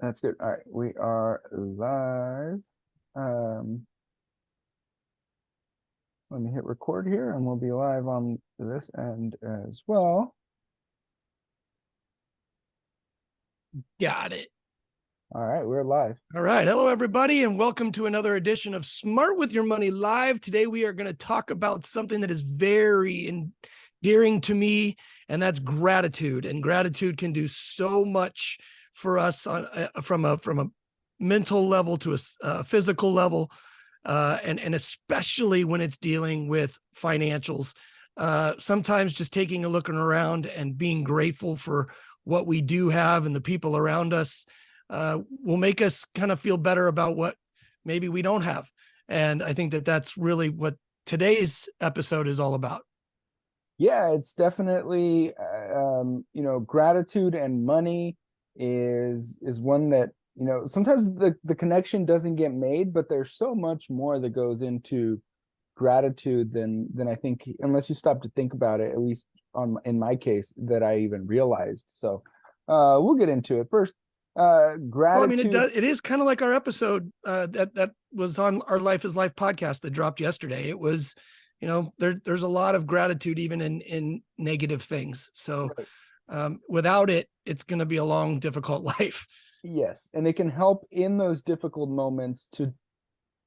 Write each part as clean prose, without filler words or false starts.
That's good. All right, we are live. Um, Let me hit record here and we'll be live on this end as well. Got it. All right, we're live. All right. Hello, everybody, and welcome to another edition of Smart with Your Money Live. Today, we are going to talk about something that is very endearing to me, and that's gratitude. And gratitude can do so much for us from a mental level to a physical level, and especially when it's dealing with financials. Sometimes just taking a look around and being grateful for what we do have and the people around us will make us kind of feel better about what maybe we don't have. And I think that that's really what today's episode is all about. Yeah, it's definitely gratitude and money is one that, sometimes the connection doesn't get made, but there's so much more that goes into gratitude than I think, unless you stop to think about it, at least in my case, that I even realized. So we'll get into it. First, gratitude. Well, I mean, it is kind of like our episode that was on our Life is Life podcast that dropped yesterday. It was, there's a lot of gratitude even in negative things. So without it, it's going to be a long, difficult life. Yes, and it can help in those difficult moments to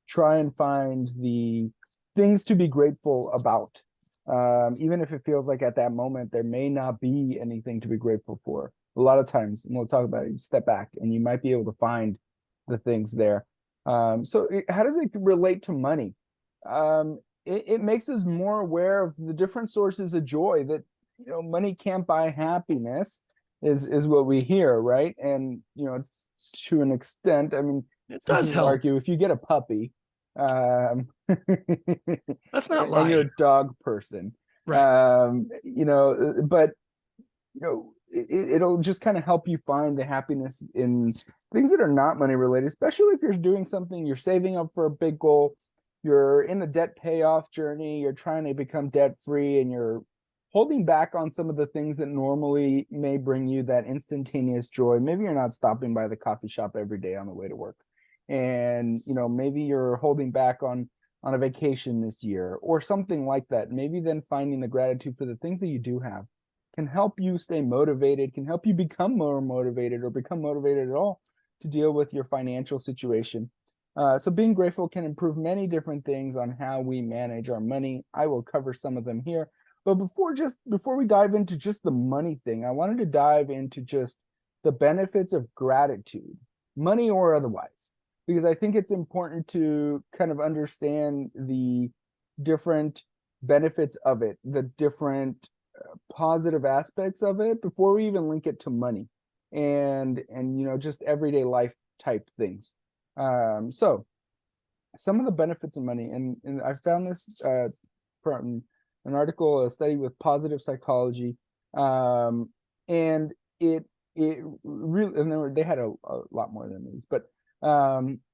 try and find the things to be grateful about. Even if it feels like at that moment there may not be anything to be grateful for. A lot of times, and we'll talk about it, you step back and you might be able to find the things there. So how does it relate to money? It makes us more aware of the different sources of joy that, money can't buy happiness is what we hear, right? And, to an extent, I mean, It some does people help. argue if you get a puppy, Let's not lie. and you're a dog person, right. But it'll just kind of help you find the happiness in things that are not money related, especially if you're doing something, you're saving up for a big goal, you're in the debt payoff journey, you're trying to become debt free, and you're holding back on some of the things that normally may bring you that instantaneous joy. Maybe you're not stopping by the coffee shop every day on the way to work, and maybe you're holding back on a vacation this year or something like that. Maybe then finding the gratitude for the things that you do have can help you stay motivated, can help you become more motivated or become motivated at all to deal with your financial situation. So being grateful can improve many different things on how we manage our money. I will cover some of them here. But before we dive into just the money thing, I wanted to dive into just the benefits of gratitude, money or otherwise, because I think it's important to kind of understand the different benefits of it, the different positive aspects of it before we even link it to money and just everyday life type things. So some of the benefits of money, and I found this from an article, a study with positive psychology, and it really, and they had a lot more than these, but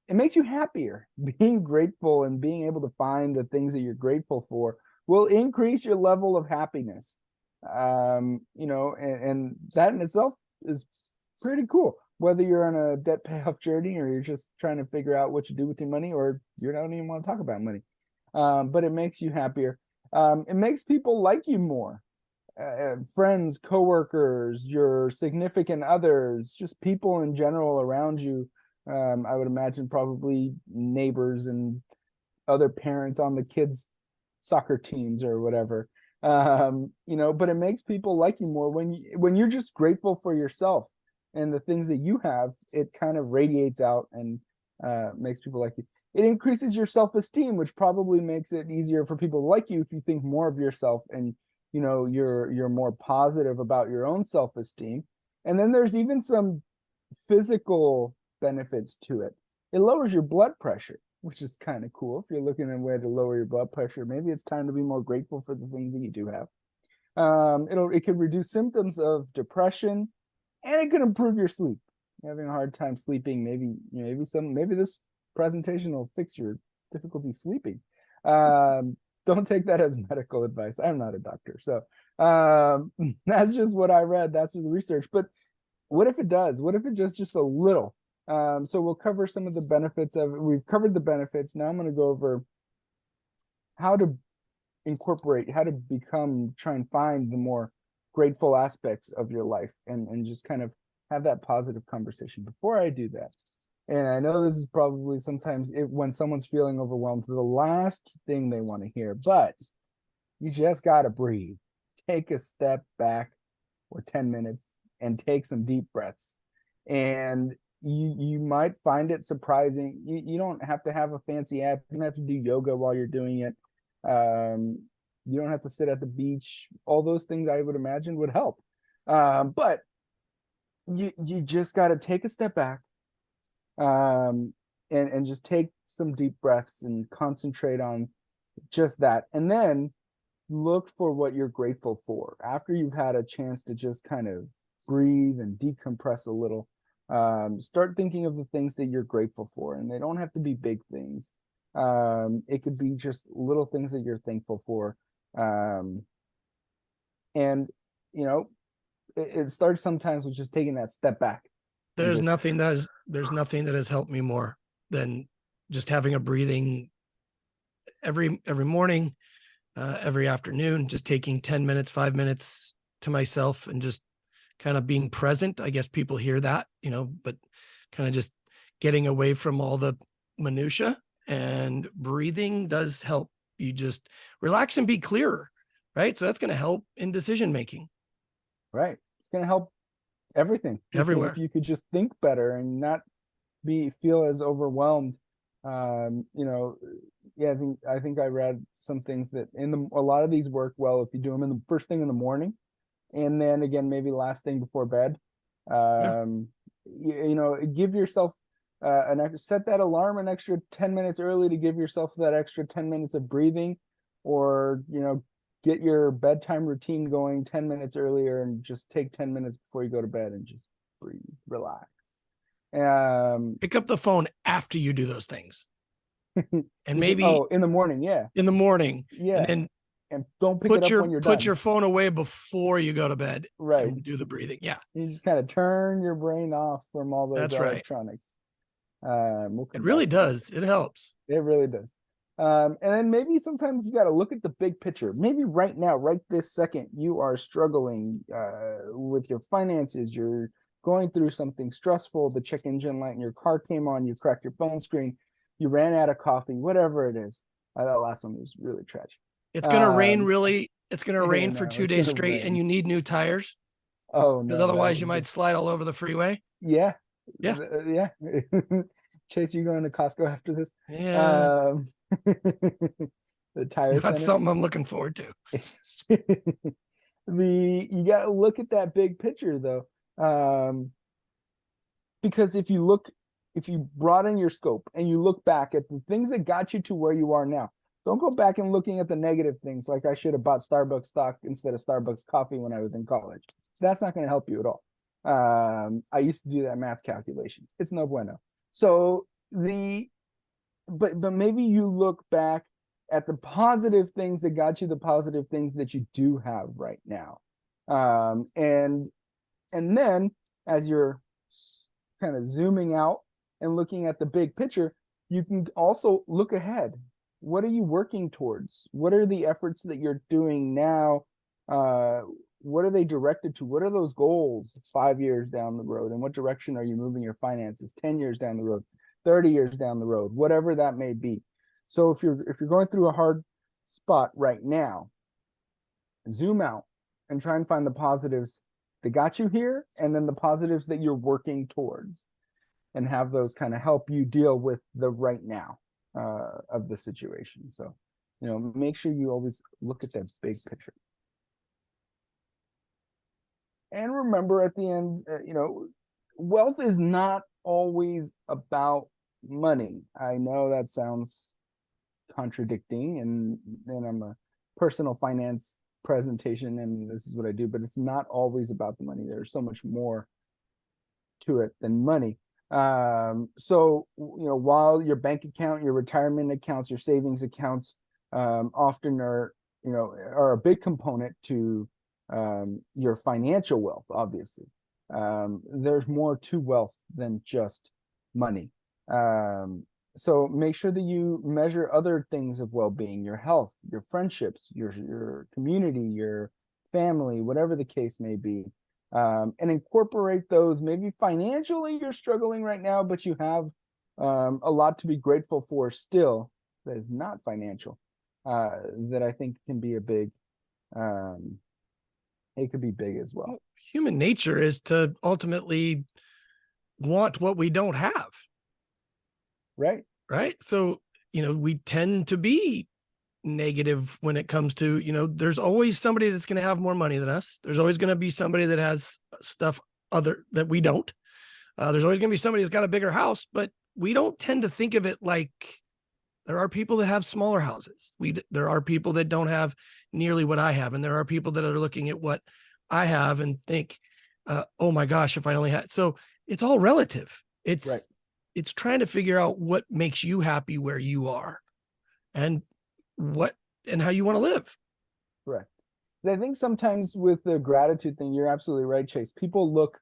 it makes you happier. Being grateful and being able to find the things that you're grateful for will increase your level of happiness. And that in itself is pretty cool, whether you're on a debt payoff journey or you're just trying to figure out what you do with your money, or you don't even want to talk about money. But it makes you happier. It makes people like you more. Friends, coworkers, your significant others, just people in general around you. I would imagine probably neighbors and other parents on the kids' soccer teams or whatever. But it makes people like you more when you're just grateful for yourself and the things that you have. It kind of radiates out and makes people like you. It increases your self-esteem, which probably makes it easier for people to like you if you think more of yourself and you're more positive about your own self-esteem. And then there's even some physical benefits to it. It lowers your blood pressure, which is kind of cool. If you're looking at a way to lower your blood pressure, maybe it's time to be more grateful for the things that you do have. It can reduce symptoms of depression, and it can improve your sleep. You're having a hard time sleeping, maybe this presentation will fix your difficulty sleeping. Don't take that as medical advice. I'm not a doctor, so that's just what I read. That's the research. But what if it does? What if it just a little? So we'll cover some of the benefits of it. We've covered the benefits. Now I'm going to go over how to incorporate, how to try and find the more grateful aspects of your life, and just kind of have that positive conversation. Before I do that, and I know this is probably sometimes when someone's feeling overwhelmed, the last thing they want to hear, but you just got to breathe. Take a step back for 10 minutes and take some deep breaths. And you might find it surprising. You don't have to have a fancy app. You don't have to do yoga while you're doing it. You don't have to sit at the beach. All those things I would imagine would help. But you just got to take a step back, and just take some deep breaths and concentrate on just that. And then look for what you're grateful for after you've had a chance to just kind of breathe and decompress a little. Start thinking of the things that you're grateful for, and they don't have to be big things. It could be just little things that you're thankful for. And it starts sometimes with just taking that step back. There's nothing that has helped me more than just having a breathing every morning, every afternoon, just taking 10 minutes, 5 minutes to myself and just kind of being present. I guess people hear that, but kind of just getting away from all the minutia, and breathing does help you just relax and be clearer, right? So that's going to help in decision making. Right. It's going to help everything. Everywhere. If you could just think better and not feel as overwhelmed. Yeah, I think I read some things that a lot of these work well if you do them in the first thing in the morning, and then again maybe last thing before bed. Give yourself set that alarm an extra 10 minutes early to give yourself that extra 10 minutes of breathing, or get your bedtime routine going 10 minutes earlier, and just take 10 minutes before you go to bed and just breathe, relax. Pick up the phone after you do those things. And maybe in the morning, yeah. In the morning. Yeah. And don't pick it up when you're done. Put your phone away before you go to bed. Right. And do the breathing. Yeah. You just kind of turn your brain off from all those electronics. Right. It really does. It helps. It really does. And then maybe sometimes you got to look at the big picture. Maybe right now, right this second, you are struggling with your finances. You're going through something stressful. The check engine light in your car came on. You cracked your phone screen. You ran out of coffee. Whatever it is. That last one was really tragic. It's gonna rain. It's gonna rain for 2 days straight, and you need new tires. Oh no! Because otherwise, you might slide all over the freeway. Yeah. Yeah. Yeah. Chase, you going to Costco after this? Yeah. The tire center. That's something I'm looking forward to. You got to look at that big picture though. Because if you broaden your scope and you look back at the things that got you to where you are now, don't go back and looking at the negative things like I should have bought Starbucks stock instead of Starbucks coffee when I was in college. That's not going to help you at all. I used to do that math calculation. It's no bueno. So but maybe you look back at the positive things that got you the positive things that you do have right now. And then as you're kind of zooming out and looking at the big picture, you can also look ahead. What are you working towards? What are the efforts that you're doing now? What are they directed to? What are those goals 5 years down the road? And what direction are you moving your finances 10 years down the road, 30 years down the road, whatever that may be? So if you're going through a hard spot right now, zoom out and try and find the positives that got you here, and then the positives that you're working towards, and have those kind of help you deal with the right now of the situation. So, make sure you always look at that big picture. And remember at the end, wealth is not always about money. I know that sounds contradicting, and I'm a personal finance presentation and this is what I do, but it's not always about the money. There's so much more to it than money. So, while your bank account, your retirement accounts, your savings accounts often are a big component to your financial wealth, obviously. There's more to wealth than just money. So make sure that you measure other things of well-being, your health, your friendships, your community, your family, whatever the case may be, and incorporate those. Maybe financially you're struggling right now, but you have a lot to be grateful for still that is not financial, that I think can be a big, it could be big as well. Human nature is to ultimately want what we don't have. Right. Right. So, we tend to be negative when it comes to, there's always somebody that's going to have more money than us. There's always going to be somebody that has stuff other that we don't. There's always going to be somebody that's got a bigger house, but we don't tend to think of it like there are people that have smaller houses. There are people that don't have nearly what I have. And there are people that are looking at what I have and think, oh my gosh, if I only had. So it's all relative. It's trying to figure out what makes you happy where you are and how you want to live. Correct. I think sometimes with the gratitude thing, you're absolutely right, Chase. People look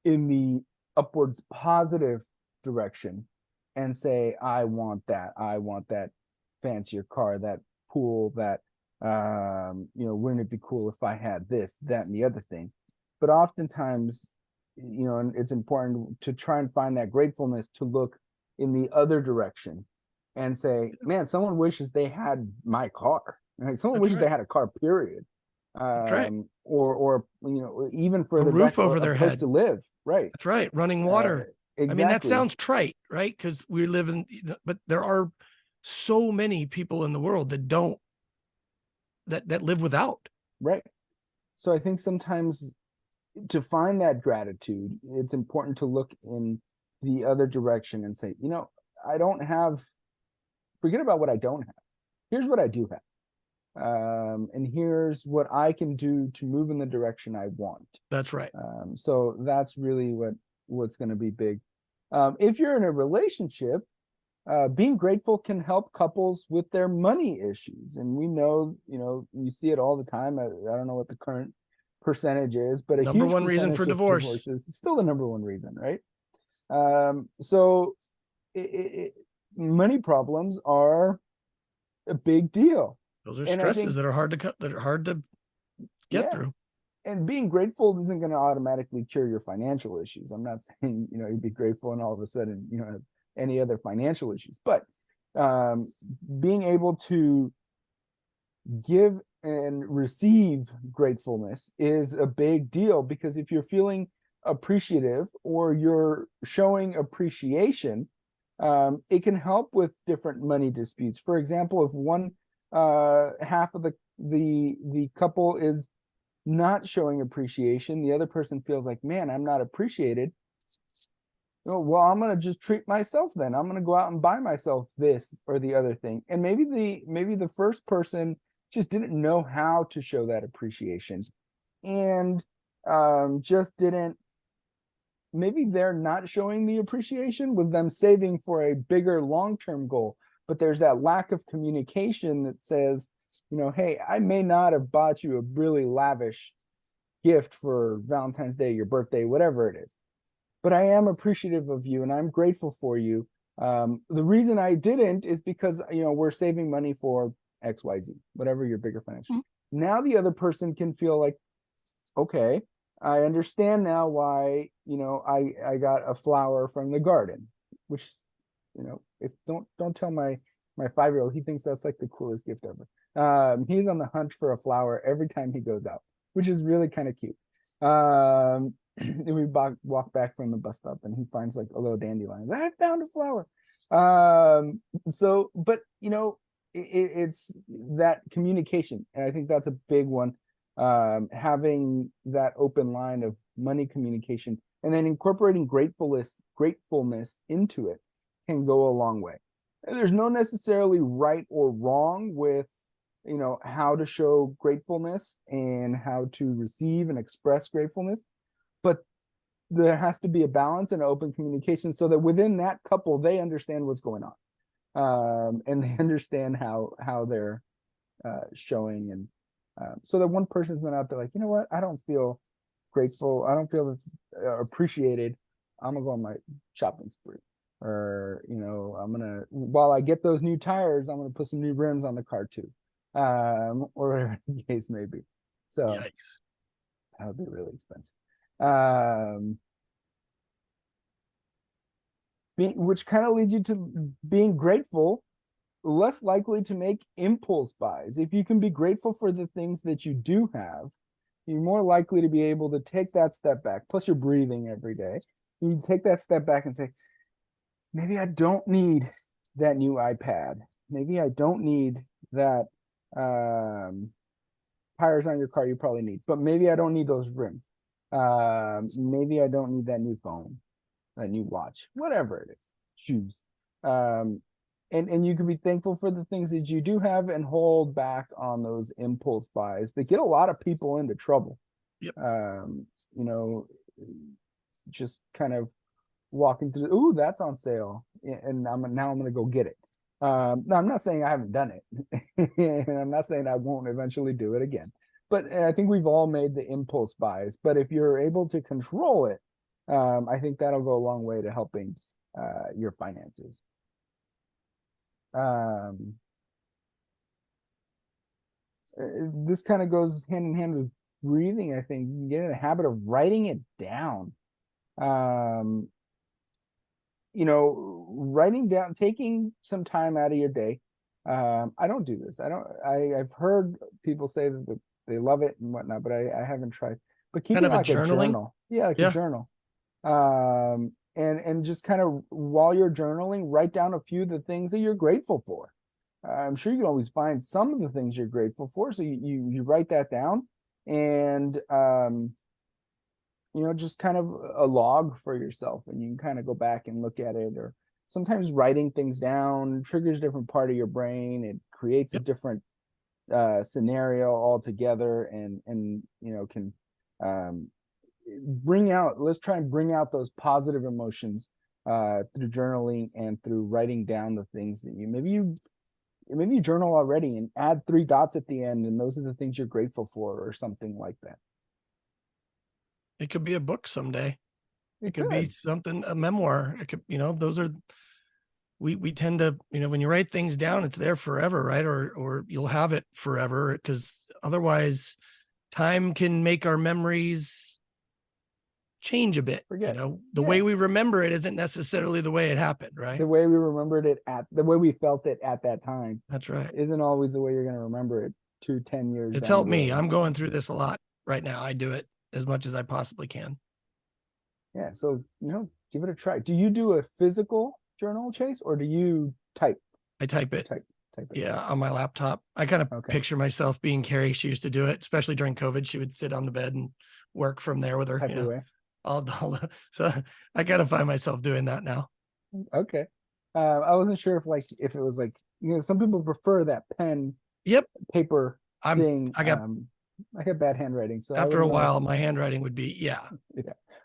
in the upwards positive direction and say, I want that fancier car, that pool, that, wouldn't it be cool if I had this, that, and the other thing? But oftentimes, and it's important to try and find that gratefulness to look in the other direction and say, man, someone wishes they had my car. Right? Someone wishes they had a car, period. Or even further a roof back, over a their place head to live. Right. That's right. Running water. Exactly. I mean, that sounds trite, right? Because we live in, but there are so many people in the world that don't, that live without. Right. So I think sometimes to find that gratitude, it's important to look in the other direction and say, I don't have, forget about what I don't have. Here's what I do have. And here's what I can do to move in the direction I want. That's right. So that's really what's going to be big. If you're in a relationship, being grateful can help couples with their money issues. And we know, you see it all the time. I don't know what the current percentage is, but a number huge one reason for divorce. Divorces is still the number one reason, right? So money problems are a big deal. Those are stresses that are hard to cut, that are hard to get through. And being grateful isn't going to automatically cure your financial issues. I'm not saying, you'd be grateful and all of a sudden, have any other financial issues, but being able to give and receive gratefulness is a big deal, because if you're feeling appreciative or you're showing appreciation, it can help with different money disputes. For example, if one half of the couple is not showing appreciation, the other person feels like, man, I'm not appreciated. Well, I'm going to just treat myself then. I'm going to go out and buy myself this or the other thing. And maybe the first person just didn't know how to show that appreciation, and just didn't, maybe they're not showing the appreciation was them saving for a bigger long-term goal. But there's that lack of communication that says, hey, I may not have bought you a really lavish gift for Valentine's Day, your birthday, whatever it is, but I am appreciative of you and I'm grateful for you. The reason I didn't is because, we're saving money for XYZ, whatever your bigger financial. Mm-hmm. Now the other person can feel like, okay, I understand now why, I got a flower from the garden, which, if don't tell my 5-year-old, he thinks that's like the coolest gift ever. He's on the hunt for a flower every time he goes out, which is really kind of cute. We walk back from the bus stop and he finds like a little dandelion. I found a flower. But it's that communication, and I think that's a big one. Having that open line of money communication and then incorporating gratefulness into it can go a long way. There's no necessarily right or wrong with, how to show gratefulness and how to receive and express gratefulness, but there has to be a balance and open communication so that within that couple, they understand what's going on. And they understand how they're showing, and so that one person's not out there like, you know what, I don't feel grateful, I don't feel appreciated, I'm gonna go on my shopping spree. Or, while I get those new tires, I'm gonna put some new rims on the car too. Or whatever the case may be. So Yikes. that would be really expensive. Um, which kind of leads you to being grateful, less likely to make impulse buys. If you can be grateful for the things that you do have, you're more likely to be able to take that step back. Plus, you're breathing every day. You take that step back and say, maybe I don't need that new iPad. Maybe I don't need that tires on your car you probably need, but maybe I don't need those rims. Maybe I don't need that new phone, that new watch, whatever it is, shoes. And you can be thankful for the things that you do have and hold back on those impulse buys that get a lot of people into trouble. Yep. You know, just kind of walking through, ooh, that's on sale, and I'm going to go get it. No, I'm not saying I haven't done it, and I'm not saying I won't eventually do it again. But I think we've all made the impulse buys. But if you're able to control it, I think that'll go a long way to helping your finances. This kind of goes hand in hand with breathing. I think you get in the habit of writing it down. Writing down, taking some time out of your day. I don't do this. I've heard people say that they love it and whatnot, but I haven't tried. But keeping Kind of a like a journaling? journal. Yeah, like a Yeah. journal. And just kind of while you're journaling, write down a few of the things that you're grateful for. I'm sure you can always find some of the things you're grateful for. So you write that down, and just kind of a log for yourself, and you can kind of go back and look at it. Or sometimes writing things down triggers a different part of your brain. It creates a different scenario altogether, and can let's try and bring out those positive emotions through journaling and through writing down the things that maybe you journal already, and add 3 dots at the end, and those are the things you're grateful for, or something like that. It could be a book someday. It could be something, a memoir. It could, those are, we tend to, when you write things down, it's there forever, right? Or you'll have it forever, because otherwise time can make our memories change a bit. Forget. The way we remember it isn't necessarily the way it happened, right? The way we remembered it the way we felt it at that time. That's right. Isn't always the way you're going to remember it 10 years. It's helped me. I'm going through this a lot right now. I do it as much as I possibly can. Yeah. So, give it a try. Do you do a physical journal, Chase, or do you type? I type it. Type it. Yeah, on my laptop. I kind of picture myself being Carrie. She used to do it, especially during COVID. She would sit on the bed and work from there with her. Type away. So I gotta find myself doing that now. Okay. I wasn't sure if it was some people prefer that pen. Yep. Paper thing. I got bad handwriting. So after a while, my handwriting would be, yeah.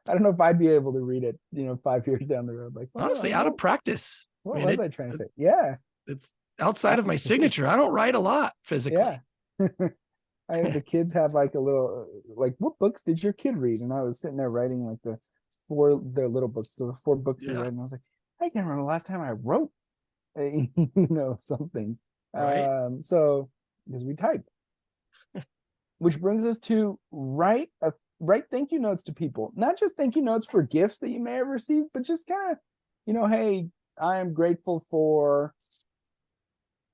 I don't know if I'd be able to read it, 5 years down the road. Honestly, out of practice. What was I trying to say? Yeah. It's outside of my signature. I don't write a lot physically. Yeah. The kids have a little, what books did your kid read? And I was sitting there writing their little books. So the 4 books they read, and I was like, I can't remember the last time I wrote, something. Right. So because we type, which brings us to write thank you notes to people, not just thank you notes for gifts that you may have received, but just kind of, hey, I am grateful for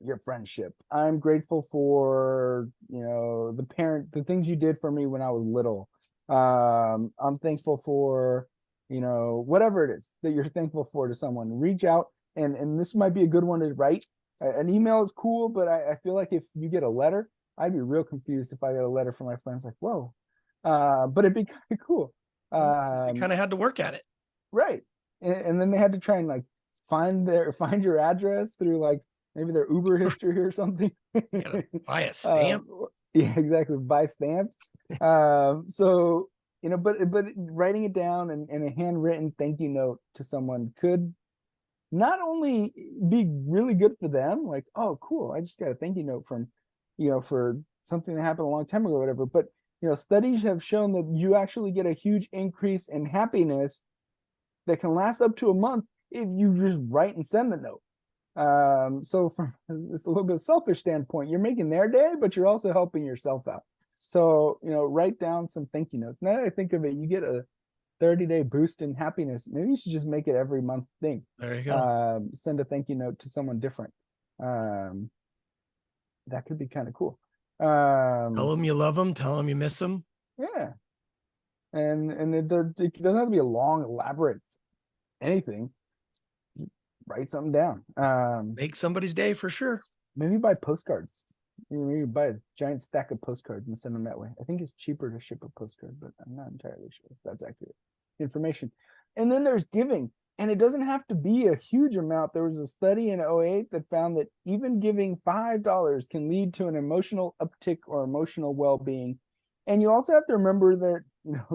your friendship. I'm grateful for, the things you did for me when I was little. I'm thankful for, whatever it is that you're thankful for to someone. Reach out, and this might be a good one to write. An email is cool, but I feel like if you get a letter, I'd be real confused if I got a letter from my friends whoa. But it'd be kind of cool. They kind of had to work at it. Right. And then they had to try and find your address through maybe their Uber history or something. Buy a stamp. Yeah, exactly. Buy stamps. So, but writing it down and a handwritten thank you note to someone could not only be really good for them, oh, cool, I just got a thank you note from, for something that happened a long time ago or whatever. But, studies have shown that you actually get a huge increase in happiness that can last up to a month if you just write and send the note. So from it's a little bit selfish standpoint, you're making their day, but you're also helping yourself out. So, write down some thank you notes. Now that I think of it, you get a 30-day boost in happiness. Maybe you should just make it every month thing. There you go. Send a thank you note to someone different. That could be kind of cool. Tell them you love them. Tell them you miss them. Yeah. And it doesn't have to be a long, elaborate anything. Write something down. Make somebody's day for sure. Maybe buy postcards. Maybe buy a giant stack of postcards and send them that way. I think it's cheaper to ship a postcard, but I'm not entirely sure if that's accurate information. And then there's giving, and it doesn't have to be a huge amount. There was a study in 2008 that found that even giving $5 can lead to an emotional uptick or emotional well-being. And you also have to remember that,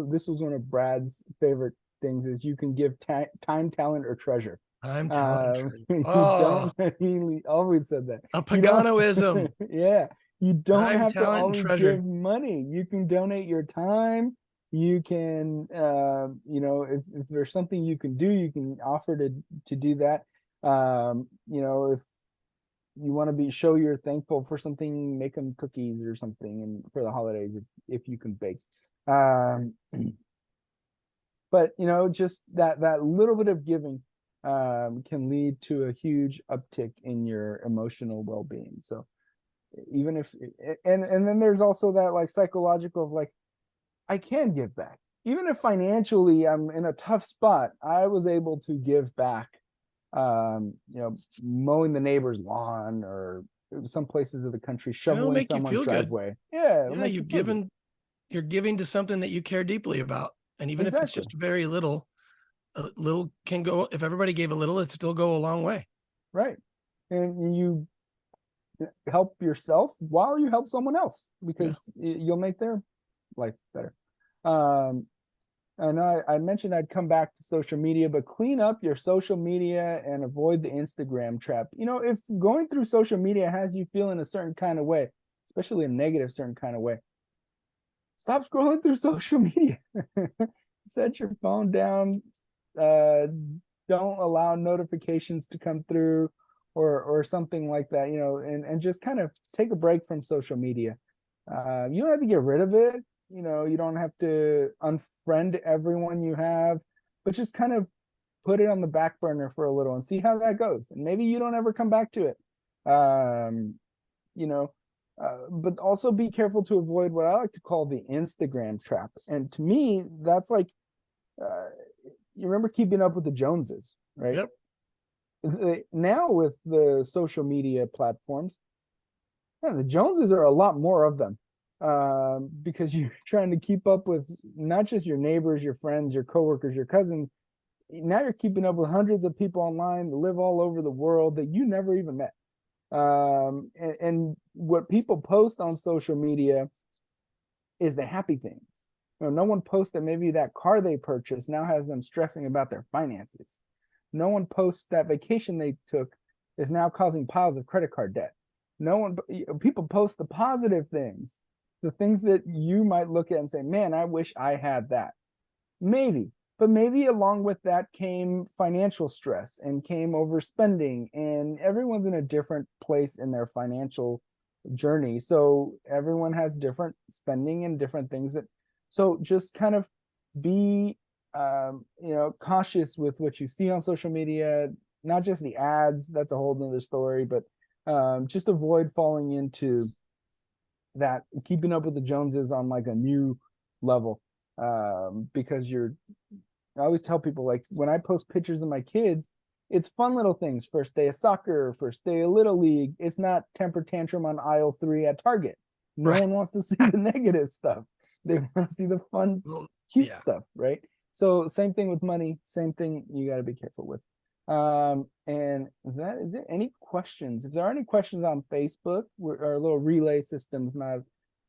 this was one of Brad's favorite things, is you can give time, talent, or treasure. I'm telling you. He always said that. A Paganoism. Yeah. You don't Time, have to talent, and always treasure. give money. You can donate your time. You can, if there's something you can do, you can offer to do that. If you want to show you're thankful for something, make them cookies or something, and for the holidays, if you can bake. But just that little bit of giving can lead to a huge uptick in your emotional well-being. So even if, and then there's also that like psychological of like, I can give back. Even if financially I'm in a tough spot, I was able to give back, mowing the neighbor's lawn, or some places of the country, shoveling someone's driveway. Good. Yeah. You're giving to something that you care deeply about. And even if it's just very little, a little can go. If everybody gave a little, it'd still go a long way. Right. And you help yourself while you help someone else, because you'll make their life better. I know I mentioned I'd come back to social media, but clean up your social media and avoid the Instagram trap. If going through social media has you feeling a certain kind of way, especially a negative certain kind of way, stop scrolling through social media. Set your phone down. Don't allow notifications to come through, or something like that, and just kind of take a break from social media. You don't have to get rid of it. You don't have to unfriend everyone you have, but just kind of put it on the back burner for a little and see how that goes. And maybe you don't ever come back to it. But also be careful to avoid what I like to call the Instagram trap. And to me, that's like, you remember Keeping Up with the Joneses, right? Yep. Now with the social media platforms, the Joneses are a lot more of them, because you're trying to keep up with not just your neighbors, your friends, your coworkers, your cousins. Now you're keeping up with hundreds of people online that live all over the world that you never even met. And what people post on social media is the happy things. No one posts that maybe that car they purchased now has them stressing about their finances. No one posts that vacation they took is now causing piles of credit card debt. People post the positive things, the things that you might look at and say, man, I wish I had that. Maybe, but maybe along with that came financial stress and came overspending, and everyone's in a different place in their financial journey. So everyone has different spending and different things so just kind of be, cautious with what you see on social media, not just the ads. That's a whole nother story, but just avoid falling into that Keeping Up with the Joneses on like a new level, because I always tell people, like, when I post pictures of my kids, it's fun little things. First day of soccer, first day of Little League. It's not temper tantrum on aisle 3 at Target. No one wants to see the negative stuff. They want to see the fun, cute stuff, right? So same thing with money, same thing you got to be careful with. And that is it. Any questions? If there are any questions on Facebook, our little relay system's not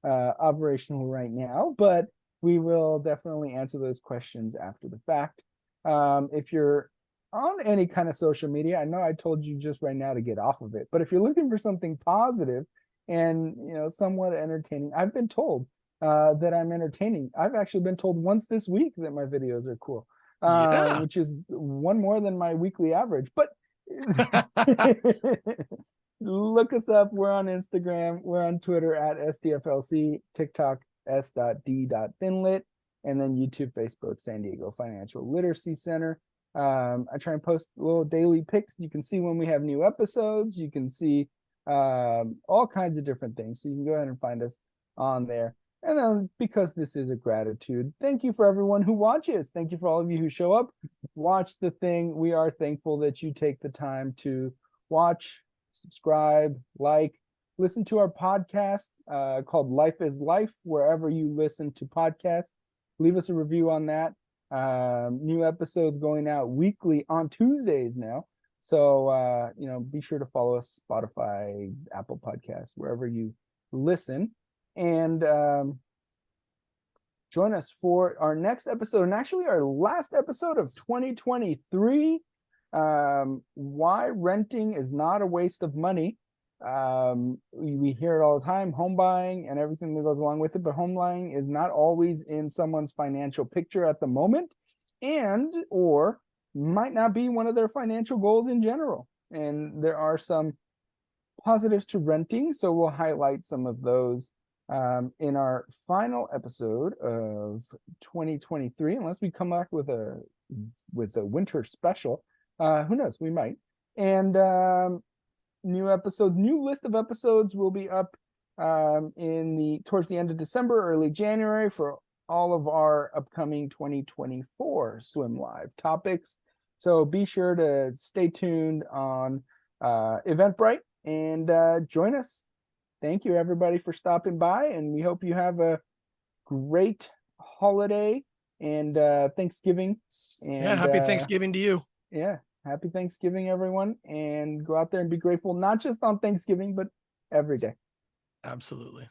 operational right now, but we will definitely answer those questions after the fact. If you're on any kind of social media, I know I told you just right now to get off of it, but if you're looking for something positive and somewhat entertaining, I've been told that I'm entertaining. I've actually been told once this week that my videos are cool. Which is one more than my weekly average, but look us up. We're on Instagram. We're on Twitter at SDFLC, TikTok s.d.finlit, and then YouTube, Facebook, San Diego Financial Literacy Center. I try and post little daily pics. You can see when we have new episodes. You can see all kinds of different things. So you can go ahead and find us on there. And then, because this is a gratitude, thank you for everyone who watches. Thank you for all of you who show up, watch the thing. We are thankful that you take the time to watch, subscribe, like, listen to our podcast called Life is Life, wherever you listen to podcasts. Leave us a review on that. New episodes going out weekly on Tuesdays now. So, be sure to follow us, Spotify, Apple Podcasts, wherever you listen. And join us for our next episode, and actually our last episode of 2023. Why renting is not a waste of money. We hear it all the time, home buying and everything that goes along with it, but home buying is not always in someone's financial picture at the moment, and or might not be one of their financial goals in general. And there are some positives to renting, so we'll highlight some of those in our final episode of 2023, unless we come back with a winter special. Who knows, we might. And new list of episodes will be up towards the end of December, early January, for all of our upcoming 2024 Swim Live topics. So be sure to stay tuned on Eventbrite and join us. Thank you, everybody, for stopping by, and we hope you have a great holiday and Thanksgiving. And happy Thanksgiving to you. Yeah, happy Thanksgiving, everyone, and go out there and be grateful, not just on Thanksgiving, but every day. Absolutely.